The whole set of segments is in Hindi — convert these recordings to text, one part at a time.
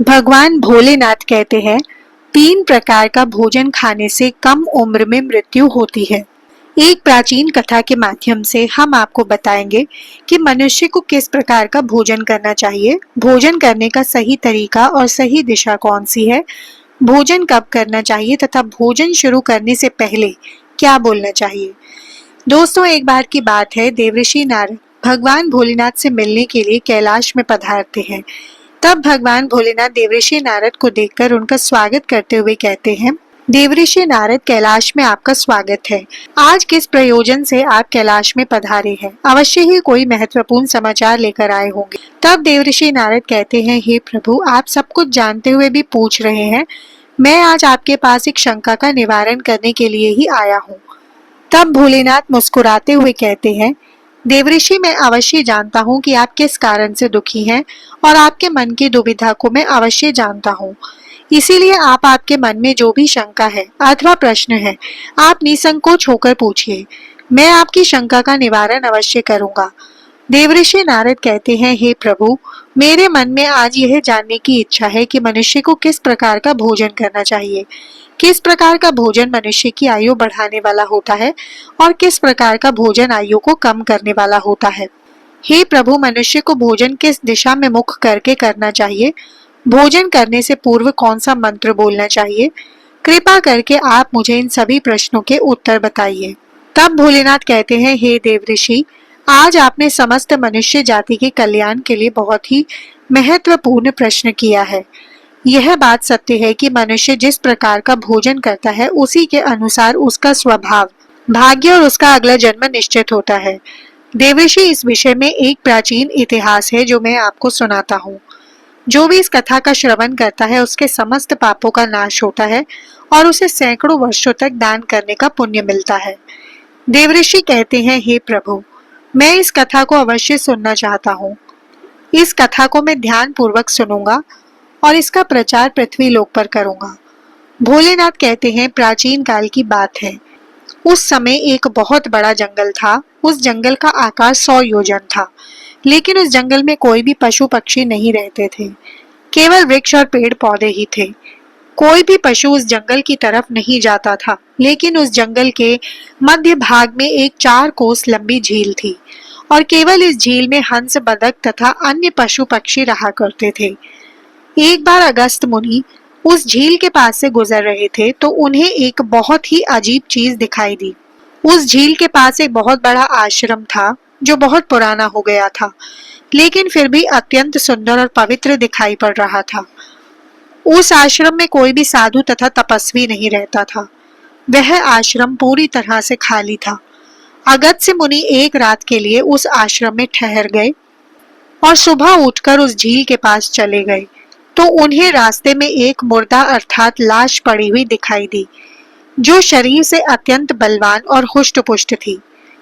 भगवान भोलेनाथ कहते हैं, 3 प्रकार का भोजन खाने से कम उम्र में मृत्यु होती है। एक प्राचीन कथा के माध्यम से हम आपको बताएंगे कि मनुष्य को किस प्रकार का भोजन करना चाहिए, भोजन करने का सही तरीका और सही दिशा कौन सी है, भोजन कब करना चाहिए तथा भोजन शुरू करने से पहले क्या बोलना चाहिए। दोस्तों, एक बार की बात है, देवऋषि नारद भगवान भोलेनाथ से मिलने के लिए कैलाश में पधारते हैं। तब भगवान भोलेनाथ देवऋषि नारद को देखकर उनका स्वागत करते हुए कहते हैं, देवऋषि नारद, कैलाश में आपका स्वागत है। आज किस प्रयोजन से आप कैलाश में पधारे हैं? अवश्य ही कोई महत्वपूर्ण समाचार लेकर आए होंगे। तब देवऋषि नारद कहते हैं, हे प्रभु, आप सब कुछ जानते हुए भी पूछ रहे हैं। मैं आज आपके पास एक शंका का निवारण करने के लिए ही आया हूँ। तब भोलेनाथ मुस्कुराते हुए कहते हैं, देवऋषि, मैं अवश्य जानता हूँ कि आप किस कारण से दुखी हैं और आपके मन की दुविधा को मैं अवश्य जानता हूँ। इसीलिए आपके मन में जो भी शंका है अथवा प्रश्न है, आप निसंकोच होकर पूछिए। मैं आपकी शंका का निवारण अवश्य करूंगा। देवऋषि नारद कहते हैं, हे प्रभु, मेरे मन में आज यह जानने की इच्छा है कि मनुष्य को किस प्रकार का भोजन करना चाहिए, किस प्रकार का भोजन मनुष्य की आयु बढ़ाने वाला होता है और किस प्रकार का भोजन आयु को कम करने वाला होता है। हे प्रभु, मनुष्य को भोजन किस दिशा में मुख करके करना चाहिए, भोजन करने से पूर्व कौन सा मंत्र बोलना चाहिए, कृपा करके आप मुझे इन सभी प्रश्नों के उत्तर बताइए। तब भोलेनाथ कहते हैं, हे देवऋषि, आज आपने समस्त मनुष्य जाति के कल्याण के लिए बहुत ही महत्वपूर्ण प्रश्न किया है। यह बात सत्य है कि मनुष्य जिस प्रकार का भोजन करता है उसी के अनुसार उसका स्वभाव, भाग्य और उसका अगला जन्म निश्चित होता है। देवऋषि, इस विषय में एक प्राचीन इतिहास है जो मैं आपको सुनाता हूँ। जो भी इस कथा का श्रवण करता है उसके समस्त पापों का नाश होता है और उसे सैकड़ों वर्षों तक दान करने का पुण्य मिलता है। देवऋषि कहते हैं, हे प्रभु, मैं इस कथा को अवश्य सुनना चाहता हूँ। इस कथा को मैं ध्यान पूर्वक सुनूंगा और इसका प्रचार पृथ्वी लोक पर करूंगा। भोलेनाथ कहते हैं, प्राचीन काल की बात है। उस समय एक बहुत बड़ा जंगल था। उस जंगल का आकार 100 योजन था, लेकिन उस जंगल में कोई भी पशु पक्षी नहीं रहते थे। केवल वृक्ष और पेड़ पौधे ही थे। कोई भी पशु उस जंगल की तरफ नहीं जाता था, लेकिन उस जंगल के मध्य भाग में एक 4 कोस लंबी झील थी और केवल इस झील में हंस, बतख तथा अन्य पशु पक्षी रहा करते थे। एक बार अगस्त मुनि उस झील के पास से गुजर रहे थे तो उन्हें एक बहुत ही अजीब चीज दिखाई दी। उस झील के पास एक बहुत बड़ा आश्रम था जो बहुत पुराना हो गया था, लेकिन फिर भी अत्यंत सुंदर और पवित्र दिखाई पड़ रहा था। उस आश्रम में कोई भी साधु तथा तपस्वी नहीं रहता था। वह आश्रम पूरी तरह से खाली था। अगस्त्य मुनि एक रात के लिए उस आश्रम में ठहर गए और सुबह उठकर उस झील के पास चले गए तो उन्हें रास्ते में एक मुर्दा अर्थात लाश पड़ी हुई दिखाई दी, जो शरीर से अत्यंत बलवान और हुष्ट-पुष्ट थी,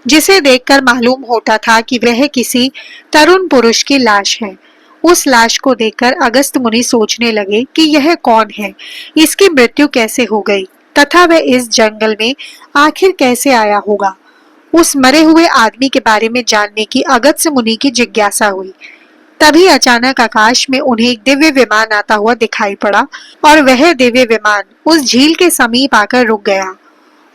जिसे देखकर मालूम होता था कि वह किसी तरुण पुरुष की लाश है। उस लाश को देखकर अगस्त्य मुनि सोचने लगे कि यह कौन है, इसकी मृत्यु कैसे हो गई तथा वह इस जंगल में आखिर कैसे आया होगा। उस मरे हुए आदमी के बारे में जानने की अगस्त्य मुनि की जिज्ञासा हुई। तभी अचानक आकाश में उन्हें एक दिव्य विमान आता हुआ दिखाई पड़ा और वह दिव्य विमान उस झील के समीप आकर रुक गया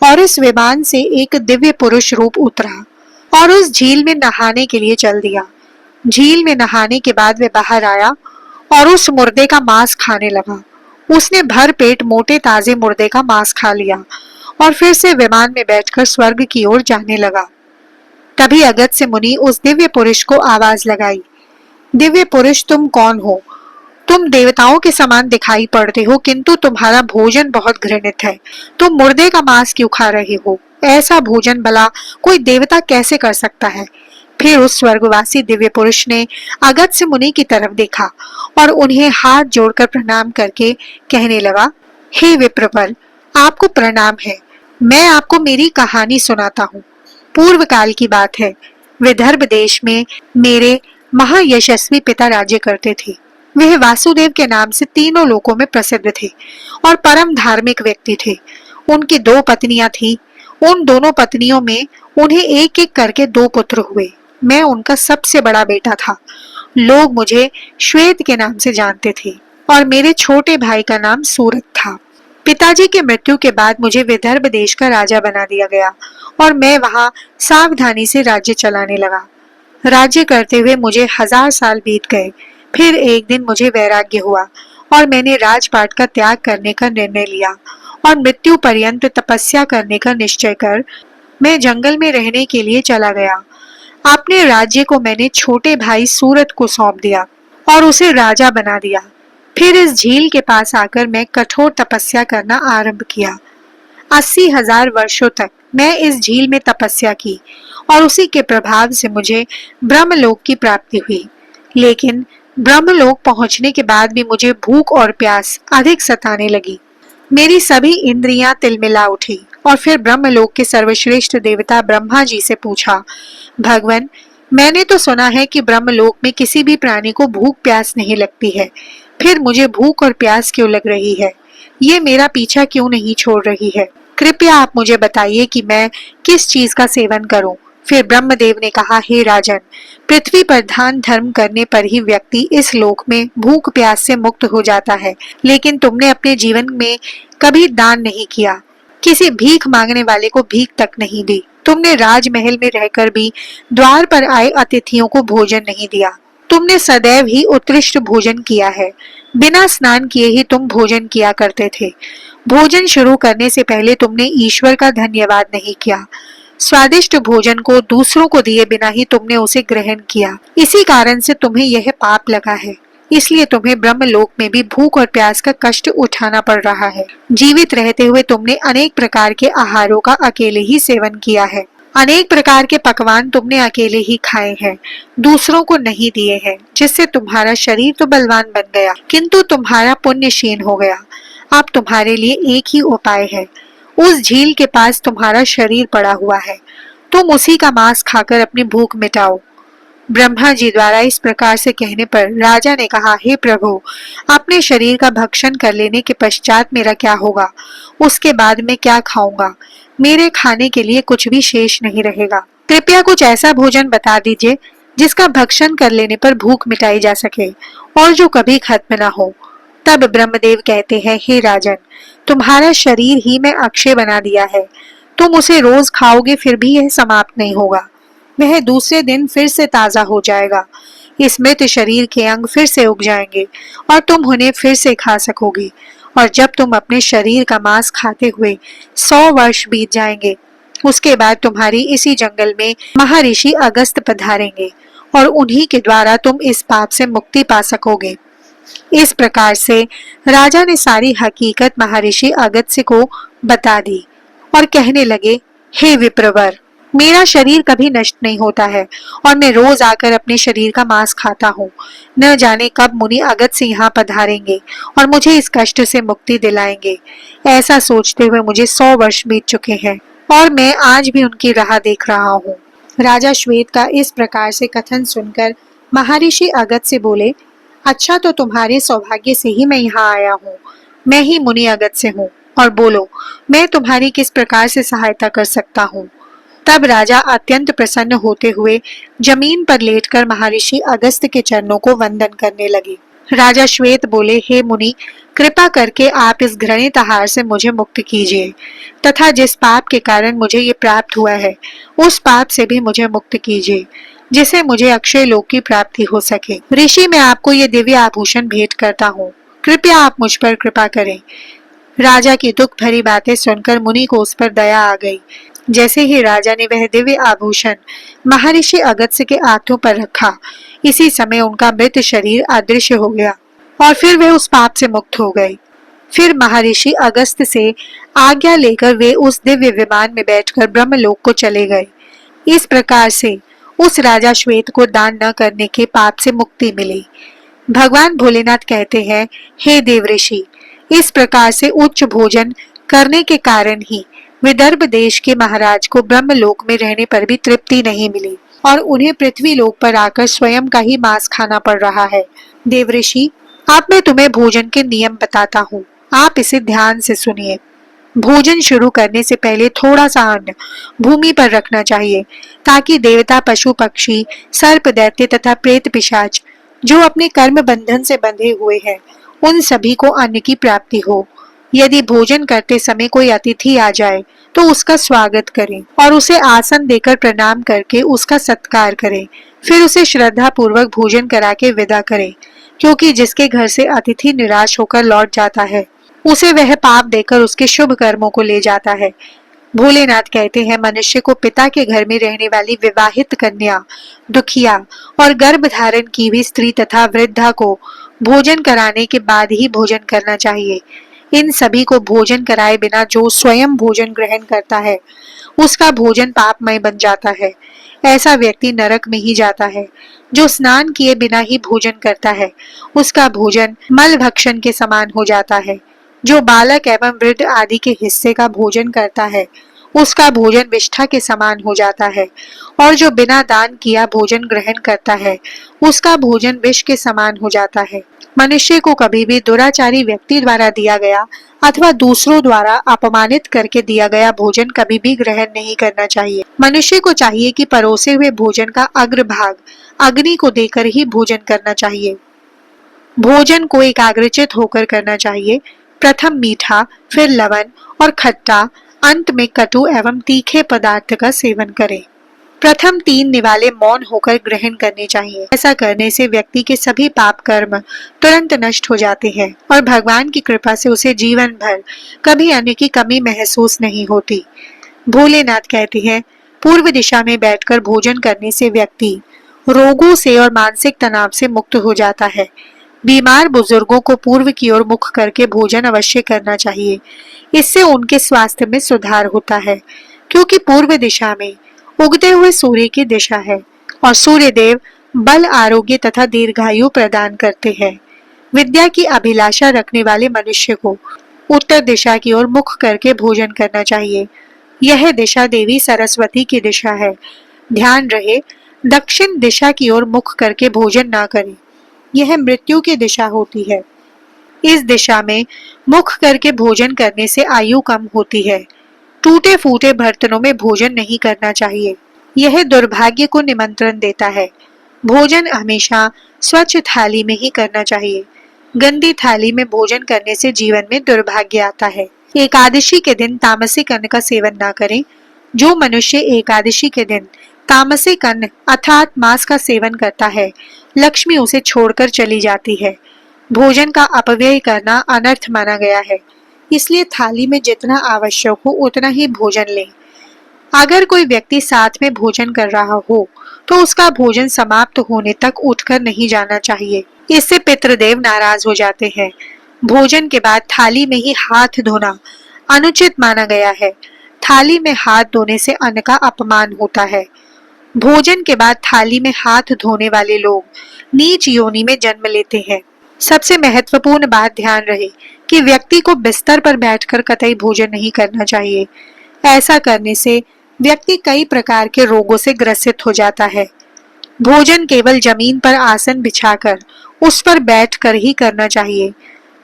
और इस विमान से एक दिव्य पुरुष रूप उतरा और उस झील में नहाने के लिए चल दिया। झील में नहाने के बाद वह बाहर आया और उस मुर्दे का मांस खाने लगा। उसने भर पेट मोटे ताजे मुर्दे का मांस खा लिया और फिर से विमान में बैठकर स्वर्ग की ओर जाने लगा। तभी अगस्त्य मुनि उस दिव्य पुरुष को आवाज लगाई, दिव्य पुरुष, तुम कौन हो? तुम देवताओं के समान दिखाई पड़ते हो, किंतु तुम्हारा भोजन बहुत घृणित है। तुम मुर्दे का मांस क्यों खा रहे हो? ऐसा भोजन भला कोई देवता कैसे कर सकता है? फिर उस स्वर्गवासी दिव्य पुरुष ने अगस्त्य मुनि की तरफ देखा और उन्हें हाथ जोड़कर प्रणाम करके कहने लगा, हे विप्रवर, आपको प्रणाम है। मैं आपको मेरी कहानी सुनाता हूँ। पूर्व काल की बात है। विदर्भ देश में मेरे महायशस्वी पिता राज्य करते थे। वह वासुदेव के नाम से तीनों लोकों में प्रसिद्ध थे और परम धार्मिक व्यक्ति थे। उनकी 2 पत्नियां थीं। उन दोनों पत्नियों में उन्हें एक एक करके 2 पुत्र हुए। मैं उनका सबसे बड़ा बेटा था। लोग मुझे श्वेत के नाम से जानते थे। और मेरे छोटे भाई का नाम सूरत था। पिताजी की मृत्यु के बाद मुझे विदर्भ देश का राजा बना दिया गया और मैं वहां सावधानी से राज्य चलाने लगा। राज्य करते हुए मुझे 1000 साल बीत गए। फिर एक दिन मुझे वैराग्य हुआ और मैंने राजपाट का त्याग करने का निर्णय लिया और मृत्यु पर्यंत तपस्या करने का निश्चय कर मैं जंगल में रहने के लिए चला गया। अपने राज्य को मैंने छोटे भाई सूरत को सौंप दिया और उसे राजा बना दिया। फिर इस झील के पास आकर मैं कठोर तपस्या करना आरंभ किया। 80,000 वर्षों तक मैं इस झील में तपस्या की और उसी के प्रभाव से मुझे ब्रह्मलोक की प्राप्ति हुई। लेकिन ब्रह्मलोक पहुंचने के बाद भी मुझे भूख और प्यास अधिक सताने लगी। मेरी सभी इंद्रियां तिलमिला उठी और फिर ब्रह्मलोक के सर्वश्रेष्ठ देवता ब्रह्मा जी से पूछा, भगवान, मैंने तो सुना है कि ब्रह्मलोक में किसी भी प्राणी को भूख प्यास नहीं लगती है, फिर मुझे भूख और प्यास क्यों लग रही है? ये मेरा पीछा क्यों नहीं छोड़ रही है? कृपया आप मुझे बताइए कि मैं किस चीज का सेवन करूं। फिर ब्रह्मदेव ने कहा, हे राजन, पृथ्वी पर दान धर्म करने पर ही व्यक्ति इस लोक में भूख प्यास से मुक्त हो जाता है, लेकिन तुमने अपने जीवन में कभी दान नहीं किया, किसी भीख मांगने वाले को भीख तक नहीं दी। तुमने राजमहल में रहकर भी द्वार पर आए अतिथियों को भोजन नहीं दिया। तुमने सदैव ही उत्कृष्ट भोजन किया है। बिना स्नान किए ही तुम भोजन किया करते थे। भोजन शुरू करने से पहले तुमने ईश्वर का धन्यवाद नहीं किया। स्वादिष्ट भोजन को दूसरों को दिए बिना ही तुमने उसे ग्रहण किया। इसी कारण से तुम्हें यह पाप लगा है। इसलिए तुम्हें ब्रह्मलोक में भी भूख और प्यास का कष्ट उठाना पड़ रहा है। जीवित रहते हुए तुमने अनेक प्रकार के आहारों का अकेले ही सेवन किया है। अनेक प्रकार के पकवान तुमने अकेले ही खाए हैं, दूसरों को नहीं दिए हैं, जिससे तुम्हारा शरीर तो बलवान बन गया, किंतु तुम्हारा पुण्य क्षीण हो गया। अब तुम्हारे लिए एक ही उपाय है। उस झील के पास तुम्हारा शरीर पड़ा हुआ है, तुम उसी का मांस खाकर अपनी भूख मिटाओ। ब्रह्मा जी द्वारा इस प्रकार से कहने पर राजा ने कहा, हे प्रभु, अपने शरीर का भक्षण कर लेने के पश्चात मेरा क्या होगा? उसके बाद मैं क्या खाऊंगा? मेरे खाने के लिए कुछ भी शेष नहीं रहेगा। कृपया कुछ ऐसा भोजन बता दीजिए जिसका भक्षण कर लेने पर भूख मिटाई जा सके और जो कभी खत्म न हो। तब ब्रह्मदेव कहते हैं, हे राजन, तुम्हारा शरीर ही मैं अक्षय बना दिया है। तुम उसे रोज खाओगे फिर भी यह समाप्त नहीं होगा। वह दूसरे दिन फिर से ताजा हो जाएगा। इस मृत शरीर के अंग फिर से उग जाएंगे और तुम उन्हें फिर से खा सकोगे। और जब तुम अपने शरीर का मांस खाते हुए 100 वर्ष बीत जाएंगे, उसके बाद तुम्हारी इसी जंगल में महर्षि अगस्त पधारेंगे और उन्हीं के द्वारा तुम इस पाप से मुक्ति पा सकोगे। इस प्रकार से राजा ने सारी हकीकत महर्षि अगस्त्य को बता दी और कहने लगे, हे विप्रवर, मेरा शरीर कभी नष्ट नहीं होता है और मैं रोज आकर अपने शरीर का मांस खाता हूँ। न जाने कब मुनि अगस्त्य यहाँ पधारेंगे और मुझे इस कष्ट से मुक्ति दिलाएंगे। ऐसा सोचते हुए मुझे 100 वर्ष बीत चुके हैं और मैं आज भी उनकी राह देख रहा हूँ। राजा श्वेत का इस प्रकार से कथन सुनकर महर्षि अगस्त्य बोले, अच्छा, तो तुम्हारे सौभाग्य से ही मैं यहाँ आया हूँ। मैं ही मुनि अगस्त्य हूँ, और बोलो, मैं तुम्हारी किस प्रकार से सहायता कर सकता हूँ? तब राजा अत्यंत प्रसन्न होते हुए जमीन पर लेटकर महर्षि अगस्त्य के चरणों को वंदन करने लगे। राजा श्वेत बोले, हे मुनि, कृपा करके आप इस घृणित आहार से मुझे मुक्त कीजिए तथा जिस पाप के कारण मुझे ये प्राप्त हुआ है उस पाप से भी मुझे मुक्त कीजिए, जिसे मुझे अक्षय लोक की प्राप्ति हो सके। ऋषि, मैं आपको ये दिव्य आभूषण भेंट करता हूँ, कृपया आप मुझ पर कृपा करें। राजा की दुख भरी बातें सुनकर मुनि को उस पर दया आ गई। जैसे ही राजा ने वह दिव्य आभूषण महर्षि अगस्त्य के हाथों पर रखा, इसी समय उनका मृत शरीर अदृश्य हो गया और फिर वे उस पाप से मुक्त हो गए। फिर महर्षि अगस्त्य से आज्ञा लेकर वे उस दिव्य विमान में बैठकर ब्रह्मलोक को चले गए। इस प्रकार से उस राजा श्वेत को दान न करने के पाप से मुक्ति मिली। भगवान भोलेनाथ कहते हैं, हे देव ऋषि, इस प्रकार से उच्च भोजन करने के कारण ही विदर्भ देश के महाराज को ब्रह्मलोक में रहने पर भी तृप्ति नहीं मिली और उन्हें पृथ्वी लोक पर आकर स्वयं का ही मांस खाना पड़ रहा है। देव ऋषि, अब मैं तुम्हें भोजन के नियम बताता हूँ, आप इसे ध्यान से सुनिए। भोजन शुरू करने से पहले थोड़ा सा अन्न भूमि पर रखना चाहिए ताकि देवता, पशु पक्षी, सर्प, दैत्य तथा प्रेत पिशाच जो अपने कर्म बंधन से बंधे हुए हैं उन सभी को अन्न की प्राप्ति हो। यदि भोजन करते समय कोई अतिथि आ जाए तो उसका स्वागत करें और उसे आसन देकर प्रणाम करके उसका सत्कार करें। फिर उसे श्रद्धा पूर्वक भोजन करा के विदा करें, क्योंकि जिसके घर से अतिथि निराश होकर लौट जाता है उसे वह पाप देकर उसके शुभ कर्मों को ले जाता है। भोलेनाथ कहते हैं, मनुष्य को पिता के घर में रहने वाली विवाहित कन्या, दुखिया और गर्भ धारण की हुई स्त्री तथा वृद्धा को भोजन कराने के बाद ही भोजन करना चाहिए। इन सभी को भोजन कराए बिना जो स्वयं भोजन ग्रहण करता है उसका भोजन पापमय बन जाता है। ऐसा व्यक्ति नरक में ही जाता है। जो स्नान किए बिना ही भोजन करता है उसका भोजन मल भक्षण के समान हो जाता है। जो बालक एवं वृद्ध आदि के हिस्से का भोजन करता है उसका भोजन विष्ठा के समान हो जाता है, और जो बिना दान किया भोजन ग्रहण करता है उसका भोजन विष के समान हो जाता है। मनुष्य को कभी भी दुराचारी व्यक्ति द्वारा दिया गया अथवा दूसरों द्वारा अपमानित करके दिया गया भोजन कभी भी ग्रहण नहीं करना चाहिए। मनुष्य को चाहिए कि परोसे हुए भोजन का अग्रभाग अग्नि को देकर ही भोजन करना चाहिए। भोजन को एकाग्रचित होकर करना चाहिए। प्रथम मीठा, फिर लवण और खट्टा, अंत में कटु एवं तीखे पदार्थ का सेवन करें। प्रथम 3 निवाले मौन होकर ग्रहण करने चाहिए। ऐसा करने से व्यक्ति के सभी पाप कर्म तुरंत नष्ट हो जाते हैं और भगवान की कृपा से उसे जीवन भर कभी अन्न की कमी महसूस नहीं होती। भोलेनाथ कहते हैं, पूर्व दिशा में बैठकर भोजन करने से व्यक्ति रोगों से और मानसिक तनाव से मुक्त हो जाता है। बीमार बुजुर्गों को पूर्व की ओर मुख करके भोजन अवश्य करना चाहिए। इससे उनके स्वास्थ्य में सुधार होता है, क्योंकि पूर्व दिशा में उगते हुए सूर्य की दिशा है और सूर्य देव बल, आरोग्य तथा दीर्घायु प्रदान करते हैं। विद्या की अभिलाषा रखने वाले मनुष्य को उत्तर दिशा की ओर मुख करके भोजन करना चाहिए। यह दिशा देवी सरस्वती की दिशा है। ध्यान रहे, दक्षिण दिशा की ओर मुख करके भोजन ना करें, यह मृत्यु की दिशा होती है। इस दिशा में मुख करके भोजन करने से आयु कम होती है। टूटे फूटे बर्तनों में भोजन नहीं करना चाहिए, यह दुर्भाग्य को निमंत्रण देता है। भोजन हमेशा स्वच्छ थाली में ही करना चाहिए। गंदी थाली में भोजन करने से जीवन में दुर्भाग्य आता है। एकादशी के दिन तामसिक अन्न का सेवन ना करें। जो मनुष्य एकादशी के दिन तामसिक अन्न अर्थात मांस का सेवन करता है, लक्ष्मी उसे छोड़कर चली जाती है। भोजन का अपव्यय करना अनर्थ माना गया है, इसलिए थाली में जितना आवश्यक हो उतना ही भोजन लें। अगर कोई व्यक्ति साथ में भोजन कर रहा हो तो उसका भोजन समाप्त होने तक उठकर नहीं जाना चाहिए, इससे पितृदेव नाराज हो जाते हैं। भोजन के बाद थाली में ही हाथ धोना अनुचित माना गया है। थाली में हाथ धोने से अन्न का अपमान होता है। भोजन के बाद थाली में हाथ धोने वाले लोग नीच योनि में जन्म लेते हैं। सबसे महत्वपूर्ण बात ध्यान रहे कि व्यक्ति को बिस्तर पर बैठकर कतई भोजन नहीं करना चाहिए। ऐसा करने से व्यक्ति कई प्रकार के रोगों से ग्रसित हो जाता है। भोजन केवल जमीन पर आसन बिछाकर उस पर बैठकर ही करना चाहिए।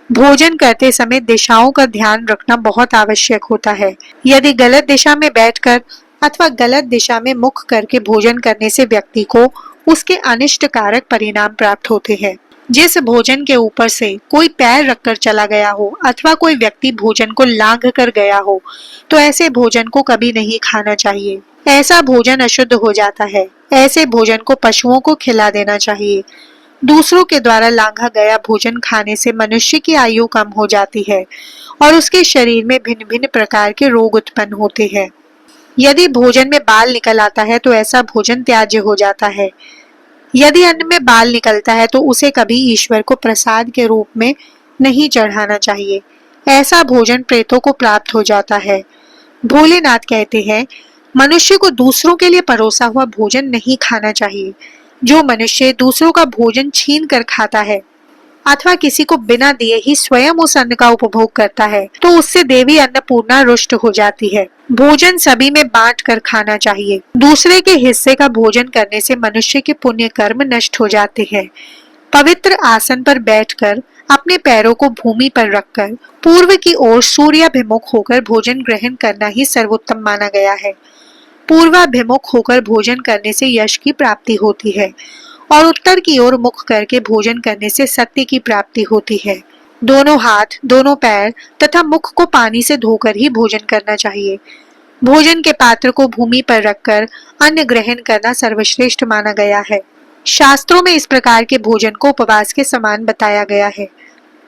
भोजन करते समय दिशाओं का ध्यान रखना बहुत आवश्यक होता है। यदि गलत दिशा में बैठकर अथवा गलत दिशा में मुख करके भोजन करने से व्यक्ति को उसके अनिष्टकारक परिणाम प्राप्त होते हैं। जिस भोजन के ऊपर से कोई पैर रखकर चला गया हो अथवा कोई व्यक्ति भोजन को लांघ कर गया हो तो ऐसे भोजन को कभी नहीं खाना चाहिए। ऐसा भोजन अशुद्ध हो जाता है। ऐसे भोजन को पशुओं को खिला देना चाहिए। दूसरों के द्वारा लांघा गया भोजन खाने से मनुष्य की आयु कम हो जाती है और उसके शरीर में भिन्न भिन्न प्रकार के रोग उत्पन्न होते हैं। यदि भोजन में बाल निकल आता है तो ऐसा भोजन त्याज्य हो जाता है। यदि अन्न में बाल निकलता है तो उसे कभी ईश्वर को प्रसाद के रूप में नहीं चढ़ाना चाहिए। ऐसा भोजन प्रेतों को प्राप्त हो जाता है। भोलेनाथ कहते हैं, मनुष्य को दूसरों के लिए परोसा हुआ भोजन नहीं खाना चाहिए। जो मनुष्य दूसरों का भोजन छीन कर खाता है अथवा किसी को बिना दिए ही स्वयं उस अन्न का उपभोग करता है तो उससे देवी अन्नपूर्णा रुष्ट हो जाती है। भोजन सभी में बांट कर खाना चाहिए। दूसरे के हिस्से का भोजन करने से मनुष्य के पुण्य कर्म नष्ट हो जाते हैं। पवित्र आसन पर बैठकर अपने पैरों को भूमि पर रखकर पूर्व की ओर सूर्याभिमुख होकर भोजन ग्रहण करना ही सर्वोत्तम माना गया है। पूर्वाभिमुख होकर भोजन करने से यश की प्राप्ति होती है और उत्तर की ओर मुख करके भोजन करने से सत्य की प्राप्ति होती है। दोनों हाथ, दोनों पैर तथा मुख को पानी से धोकर ही भोजन करना चाहिए। भोजन के पात्र को भूमि पर रखकर अन्न ग्रहण करना सर्वश्रेष्ठ माना गया है। शास्त्रों में इस प्रकार के भोजन को उपवास के समान बताया गया है।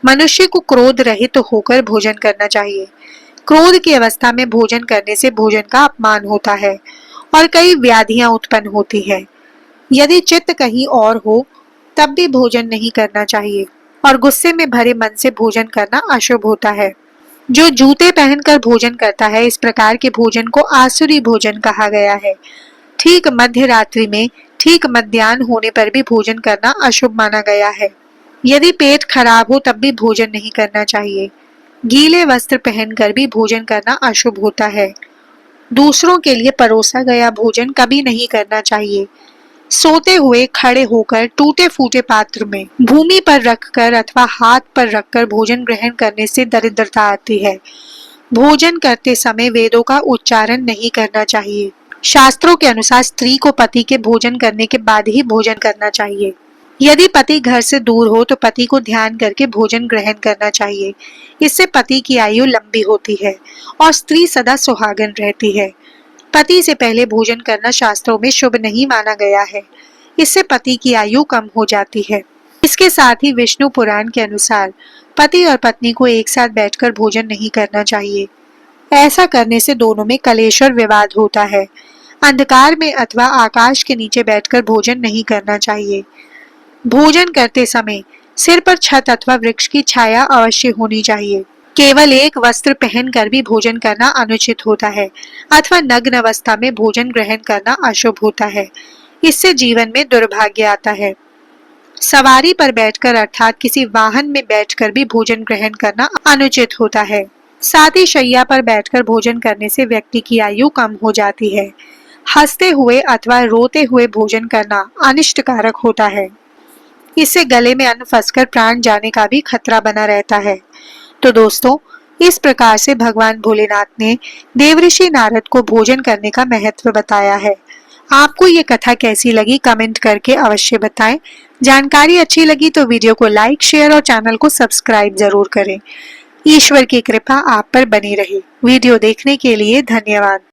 मनुष्य को क्रोध रहित होकर भोजन करना चाहिए। क्रोध की अवस्था में भोजन करने से भोजन का अपमान होता है और कई व्याधियां उत्पन्न होती है। यदि चित्त कहीं और हो तब भी भोजन नहीं करना चाहिए और गुस्से में भरे मन से भोजन करना अशुभ होता है। जो जूते पहनकर भोजन करता है, इस प्रकार के भोजन को आसुरी भोजन कहा गया है। ठीक मध्य रात्रि में ठीक मध्याह्न होने पर भी भोजन करना अशुभ माना गया है। यदि पेट खराब हो तब भी भोजन नहीं करना चाहिए। गीले वस्त्र पहनकर भी भोजन करना अशुभ होता है। दूसरों के लिए परोसा गया भोजन कभी नहीं करना चाहिए। सोते हुए खड़े होकर टूटे फूटे पात्र में भूमि पर रखकर अथवा हाथ पर रखकर भोजन ग्रहण करने से दरिद्रता आती है। भोजन करते समय वेदों का उच्चारण नहीं करना चाहिए। शास्त्रों के अनुसार स्त्री को पति के भोजन करने के बाद ही भोजन करना चाहिए। यदि पति घर से दूर हो तो पति को ध्यान करके भोजन ग्रहण करना चाहिए। इससे पति की आयु लंबी होती है और स्त्री सदा सुहागन रहती है। पति से पहले भोजन करना शास्त्रों में शुभ नहीं माना गया है। इससे पति की आयु कम हो जाती है। इसके साथ ही विष्णु पुराण के अनुसार पति और पत्नी को एक साथ बैठकर भोजन नहीं करना चाहिए। ऐसा करने से दोनों में कलेश और विवाद होता है। अंधकार में अथवा आकाश के नीचे बैठकर भोजन नहीं करना चाहिए। भोजन करते समय सिर पर छत अथवा वृक्ष की छाया अवश्य होनी चाहिए। केवल एक वस्त्र पहनकर भी भोजन करना अनुचित होता है अथवा नग्न अवस्था में भोजन ग्रहण करना अशुभ होता है। इससे जीवन में दुर्भाग्य आता है। सवारी पर बैठकर अर्थात किसी वाहन में बैठकर भी भोजन ग्रहण करना अनुचित होता है। साथ ही शैया पर बैठकर भोजन करने से व्यक्ति की आयु कम हो जाती है। हंसते हुए अथवा रोते हुए भोजन करना अनिष्टकारक होता है। इससे गले में अन्न फंसकर प्राण जाने का भी खतरा बना रहता है। तो दोस्तों, इस प्रकार से भगवान भोलेनाथ ने देवऋषि नारद को भोजन करने का महत्व बताया है। आपको ये कथा कैसी लगी कमेंट करके अवश्य बताएं। जानकारी अच्छी लगी तो वीडियो को लाइक, शेयर और चैनल को सब्सक्राइब जरूर करें। ईश्वर की कृपा आप पर बनी रहे। वीडियो देखने के लिए धन्यवाद।